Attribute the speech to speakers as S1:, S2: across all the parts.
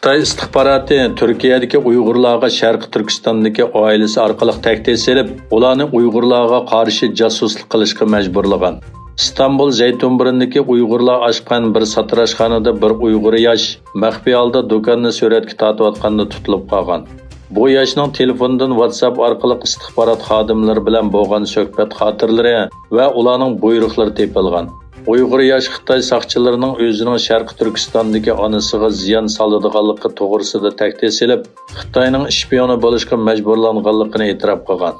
S1: Xitoy istixboroti Turkiyadagi Uyg'urlarga Sharqi Turkistondagi oilasi orqali tahdid selib, ularni Uyg'urlarga qarshi josuslik qilishga majburlagan. İstanbul Zeytinburnu'ndaki Uyg'urlar açқан bir satranchxonada bir Uyg'ur yosh maxfiy holda do'konni suratga tortayotganda tutilib qolgan. Bu yoshning telefonidan WhatsApp orqali istixborot xodimlari bilan bo'lgan suhbat xotirlari va ularning buyruqlari tepilgan. Uyg'ur yosh Xitoy soqchilarining o'zining Sharqi Turkistondagi onasiga ziyon soladiganligi to'g'risida tahdid selib, Xitoyning ishpiyoni bo'lishga majburlanganligini e'tirof qilgan.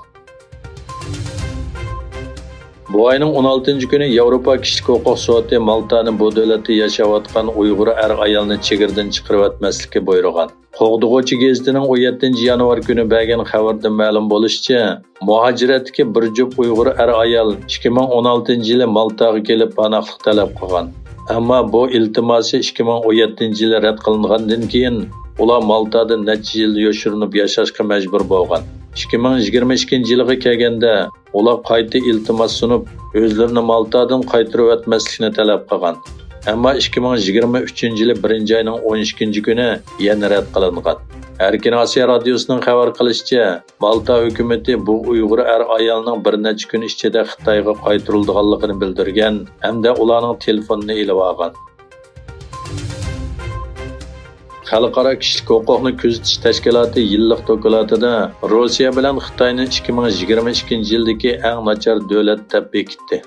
S1: Bu ayning 16-kuni Yevropa Kishilik huquq sudi Maltani bu davlatda yashayotgan Uyg'ur ayolni chegirdan chiqarib o'tmaslikka buyurgan. Qo'g'dug'uchi gazetining 17-yanvar kuni bergan xabarda ma'lum bo'lishicha, muhojiratdagi bir juft Uyg'ur ayol 2016-yili Maltaga kelib panohlik talab qilgan. Ammo bu iltimosi 2017-yili rad qilingandan keyin ular Maltada necha yil yoshirinib yashashga majbur bo'lgan. 2022-yilga kelganda ular qayta iltimos sunib, o'zlarini Maltadan qaytarib o'tmaslikni talab qilgan. Ammo 2023-yili 1-oyning 12-kuni yana rad qilingan. Erkin Osiyo radiosining xabar qilishicha, Malta hukumatı bu Uyg'ur ayolning bir necha kun ichida Xitoyga qaytarilganligini bildirgan hamda ularning telefonini ilib olgan. Xalqaro kishilik huquqni kuzatish tashkiloti yillik dokladida Rossiya bilan Xitoyni 2022-yildagi eng nachar davlat deb bekitdi.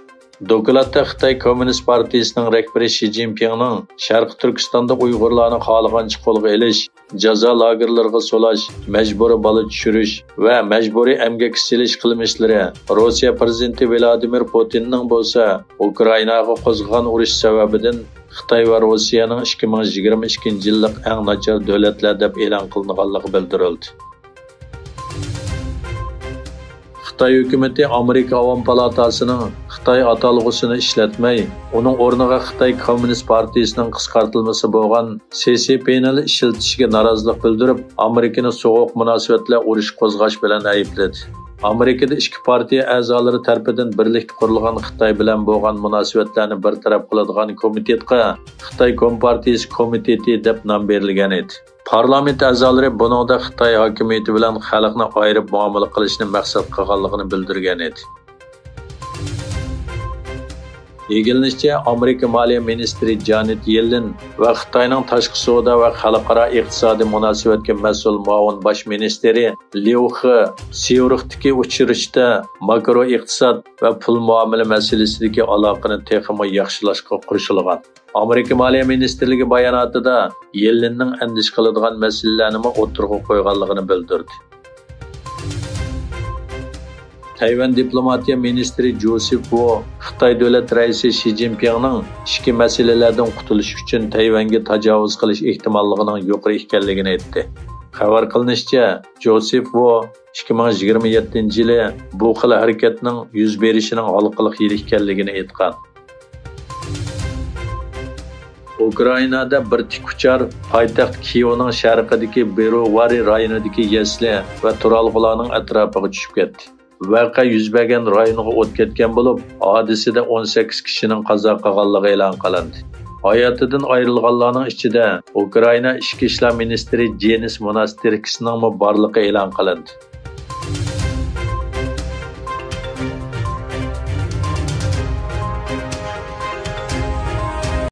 S1: Dokladda Xitoy Kommunist partiyasining rahbari Xi Jinpingning Sharqi Turkistonda Uyg'urlarni xohlagancha qo'lga olish, jazo lagerlariga solash, majburiy bola tushirish va majburiy emgak silish qilmishlari Rossiya prezidenti Vladimir Putinning bo'lsa, Ukrainaga qo'zg'agan urush sababidan Xitoy va Rossiyaning 2022-yillik eng nachar davlatlar deb e'lon qilinganligi bildirildi. Xitoy hukumatı Amerika Avam palatasining Xitoy atalg'usini ishlatmay, uning o'rniga Xitoy Kommunist partiyasining qisqartirilmasi bo'lgan CCP'ni ishlatishiga norozilik bildirib, Amerikani sovuq munosabatlar urush qo'zg'ash bilan aybladi. Amerikada ikki partiya a'zolari tarafidan birlikda qurilgan Xitoy bilan bo'lgan munosabatlarni bartaraf qiladigan komitetga Xitoy Kompartiyasi komiteti deb nom berilgan edi. Parlament a'zolari buningda Xitoy hokimiyati bilan xalqni ayirib muomala qilishni maqsad qilganligini bildirgan edi. Yegilishicha, Amerika Moliya ministri Janet Yellen va Xitoyning tashqi savdo va xalqaro iqtisodiy munosabatga mas'ul muavin bosh ministri Liu He Syurixdagi uchrashda makro iqtisod va pul muomala masalasidagi aloqani texmo yaxshilashga qo'shilgan. Amerika Moliya ministrligi bayonotida Yellenning andish qiladigan masalalarni o'tirg'a qo'yganligini bildirdi. Tayvan diplomatiya ministri Joseph Wu Xitoy davlat raisi Xi Jinpingning ikki masalalardan qutulish uchun Tayvanga tajovuz qilish ehtimolligining yuqori ekanligini aytdi. Xabar qilinishicha, Joseph Wu 2027-yili bu xil harakatning yuz berishining halqaliq yil ekanligini aytgan. Ukrainada bir tikuchar poytaxt Kiyevning sharqidagi Berovari rayonidagi yasli va turalg'ularning atrofiga tushib ketdi. Voqea yuz bergan rayonga o't ketgan bo'lib, hodisada 18 kishining qazo qilganligi e'lon qilindi. Hayotidan ayrilganlarning ichida Ukraina ichki ishlar ministri Denis Monastirskiyning borligi e'lon qilindi.